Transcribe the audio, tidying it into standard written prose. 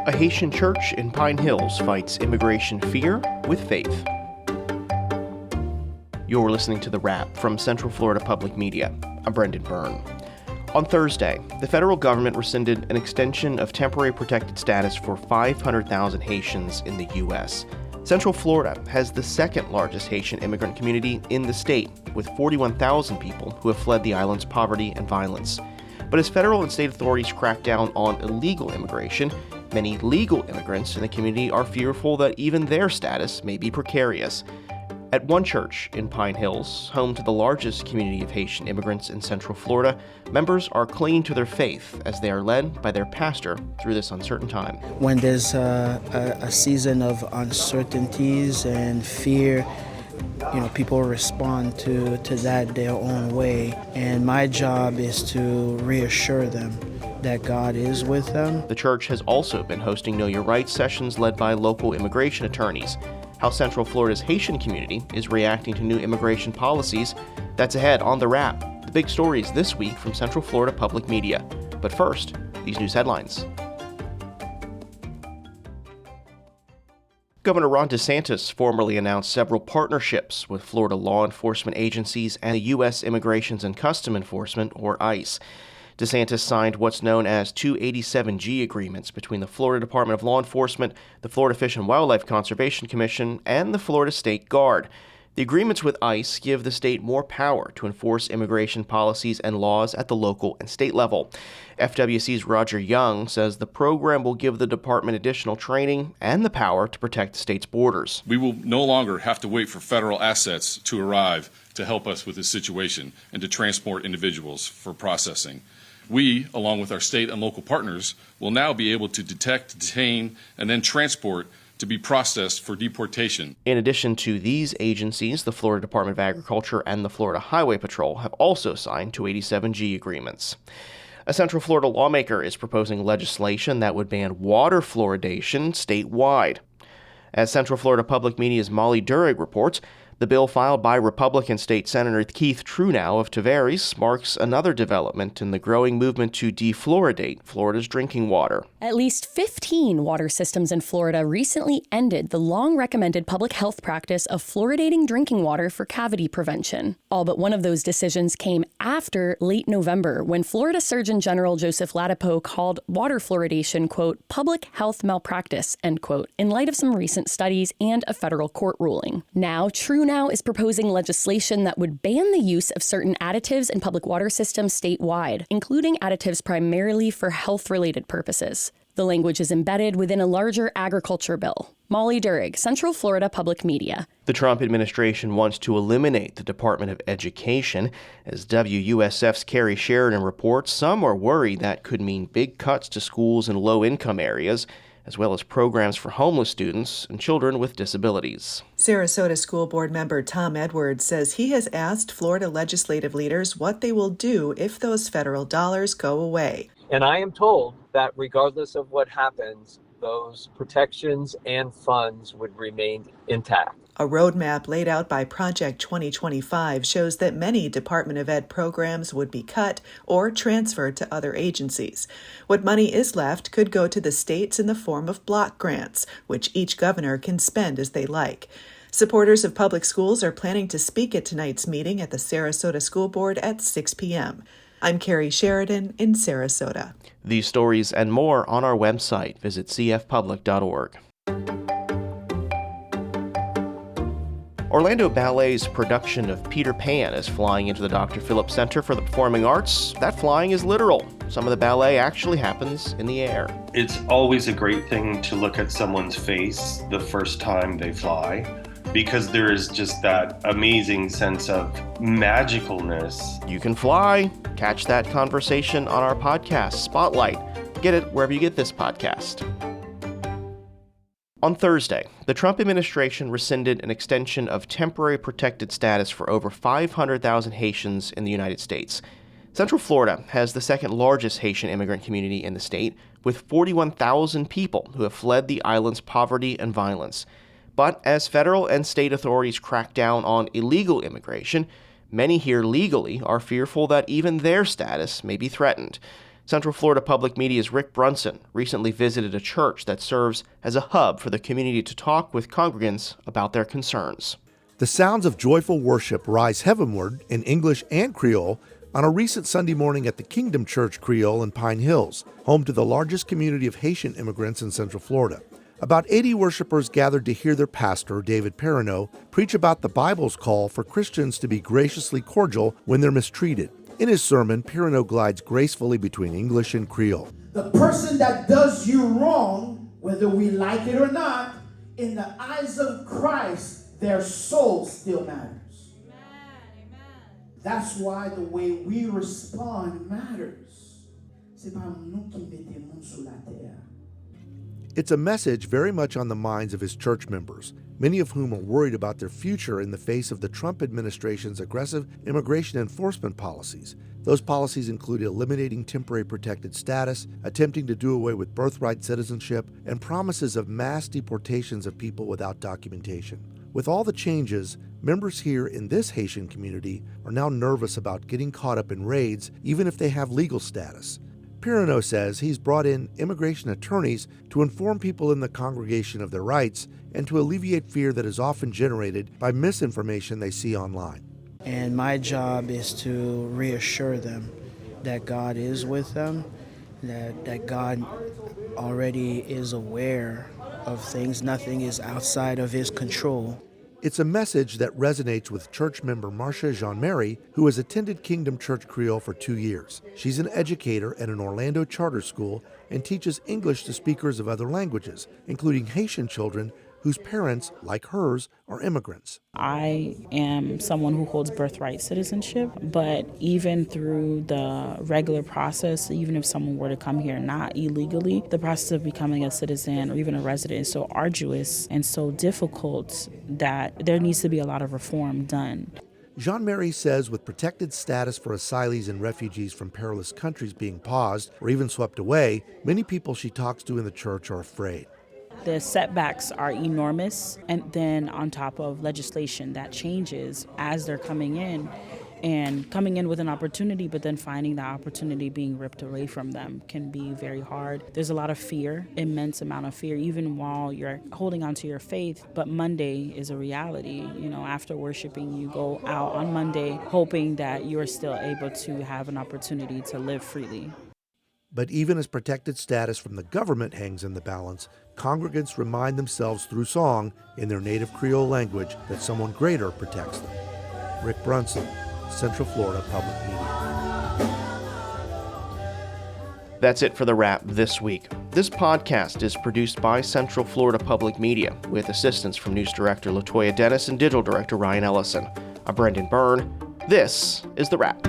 A Haitian church in Pine Hills fights immigration fear with faith. You're listening to The Wrap from Central Florida Public Media. I'm Brendan Byrne. On Thursday, the federal government rescinded an extension of temporary protected status for 500,000 Haitians in the U.S. Central Florida has the second largest Haitian immigrant community in the state, with 41,000 people who have fled the island's poverty and violence. But as federal and state authorities crack down on illegal immigration, many legal immigrants in the community are fearful that even their status may be precarious. At one church in Pine Hills, home to the largest community of Haitian immigrants in Central Florida, members are clinging to their faith as they are led by their pastor through this uncertain time. When there's a season of uncertainties and fear, people respond to that their own way. And my job is to reassure them that God is with them. The church has also been hosting Know Your Rights sessions led by local immigration attorneys. How Central Florida's Haitian community is reacting to new immigration policies. That's ahead on The Wrap. The big stories this week from Central Florida Public Media. But first, these news headlines. Governor Ron DeSantis formally announced several partnerships with Florida law enforcement agencies and the U.S. Immigration and Customs Enforcement, or ICE. DeSantis signed what's known as 287G agreements between the Florida Department of Law Enforcement, the Florida Fish and Wildlife Conservation Commission, and the Florida State Guard. The agreements with ICE give the state more power to enforce immigration policies and laws at the local and state level. FWC's Roger Young says the program will give the department additional training and the power to protect the state's borders. We will no longer have to wait for federal assets to arrive to help us with this situation and to transport individuals for processing. We, along with our state and local partners, will now be able to detect, detain, and then transport to be processed for deportation. In addition to these agencies, the Florida Department of Agriculture and the Florida Highway Patrol have also signed 287G agreements. A Central Florida lawmaker is proposing legislation that would ban water fluoridation statewide. As Central Florida Public Media's Molly Durig reports, the bill filed by Republican State Senator Keith Truenow of Tavares marks another development in the growing movement to defluoridate Florida's drinking water. At least 15 water systems in Florida recently ended the long-recommended public health practice of fluoridating drinking water for cavity prevention. All but one of those decisions came after late November, when Florida Surgeon General Joseph Ladapo called water fluoridation, quote, public health malpractice, end quote, in light of some recent studies and a federal court ruling. Now, Truenow is proposing legislation that would ban the use of certain additives in public water systems statewide, including additives primarily for health-related purposes. The language is embedded within a larger agriculture bill. Molly Durig, Central Florida Public Media. The Trump administration wants to eliminate the Department of Education. As WUSF's Carrie Sheridan reports, some are worried that could mean big cuts to schools in low-income areas, as well as programs for homeless students and children with disabilities. Sarasota School Board member Tom Edwards says he has asked Florida legislative leaders what they will do if those federal dollars go away. And I am told that regardless of what happens, those protections and funds would remain intact. A roadmap laid out by Project 2025 shows that many Department of Ed programs would be cut or transferred to other agencies. What money is left could go to the states in the form of block grants, which each governor can spend as they like. Supporters of public schools are planning to speak at tonight's meeting at the Sarasota School Board at 6 p.m. I'm Carrie Sheridan in Sarasota. These stories and more on our website. Visit cfpublic.org. Orlando Ballet's production of Peter Pan is flying into the Dr. Phillips Center for the Performing Arts. That flying is literal. Some of the ballet actually happens in the air. It's always a great thing to look at someone's face the first time they fly, because there is just that amazing sense of magicalness. You can fly. Catch that conversation on our podcast, Spotlight. Get it wherever you get this podcast. On Thursday, the Trump administration rescinded an extension of temporary protected status for over 500,000 Haitians in the United States. Central Florida has the second largest Haitian immigrant community in the state, with 41,000 people who have fled the island's poverty and violence. But as federal and state authorities crack down on illegal immigration, many here legally are fearful that even their status may be threatened. Central Florida Public Media's Rick Brunson recently visited a church that serves as a hub for the community to talk with congregants about their concerns. The sounds of joyful worship rise heavenward in English and Creole on a recent Sunday morning at the Kingdom Church Kreyol in Pine Hills, home to the largest community of Haitian immigrants in Central Florida. About 80 worshipers gathered to hear their pastor, David Pironneau, preach about the Bible's call for Christians to be graciously cordial when they're mistreated. In his sermon, Pironneau glides gracefully between English and Creole. The person that does you wrong, whether we like it or not, in the eyes of Christ, their soul still matters. Amen. That's why the way we respond matters. C'est pas nous qui mettons sur la terre. It's a message very much on the minds of his church members, many of whom are worried about their future in the face of the Trump administration's aggressive immigration enforcement policies. Those policies include eliminating temporary protected status, attempting to do away with birthright citizenship, and promises of mass deportations of people without documentation. With all the changes, members here in this Haitian community are now nervous about getting caught up in raids, even if they have legal status. Pironneau says he's brought in immigration attorneys to inform people in the congregation of their rights and to alleviate fear that is often generated by misinformation they see online. And my job is to reassure them that God is with them, that God already is aware of things. Nothing is outside of his control. It's a message that resonates with church member Marcia Jean-Mary, who has attended Kingdom Church Kreyol for 2 years. She's an educator at an Orlando charter school and teaches English to speakers of other languages, including Haitian children whose parents, like hers, are immigrants. I am someone who holds birthright citizenship, but even through the regular process, even if someone were to come here not illegally, the process of becoming a citizen or even a resident is so arduous and so difficult that there needs to be a lot of reform done. Jean-Mary says with protected status for asylees and refugees from perilous countries being paused or even swept away, many people she talks to in the church are afraid. The setbacks are enormous, and then on top of legislation that changes as they're coming in, and coming in with an opportunity, but then finding that opportunity being ripped away from them can be very hard. There's a lot of fear, immense amount of fear, even while you're holding on to your faith. But Monday is a reality. You know, after worshiping, you go out on Monday hoping that you're still able to have an opportunity to live freely. But even as protected status from the government hangs in the balance, congregants remind themselves through song in their native Creole language that someone greater protects them. Rick Brunson, Central Florida Public Media. That's it for The Wrap this week. This podcast is produced by Central Florida Public Media with assistance from News Director LaToya Dennis and Digital Director Ryan Ellison. I'm Brendan Byrne. This is The Wrap.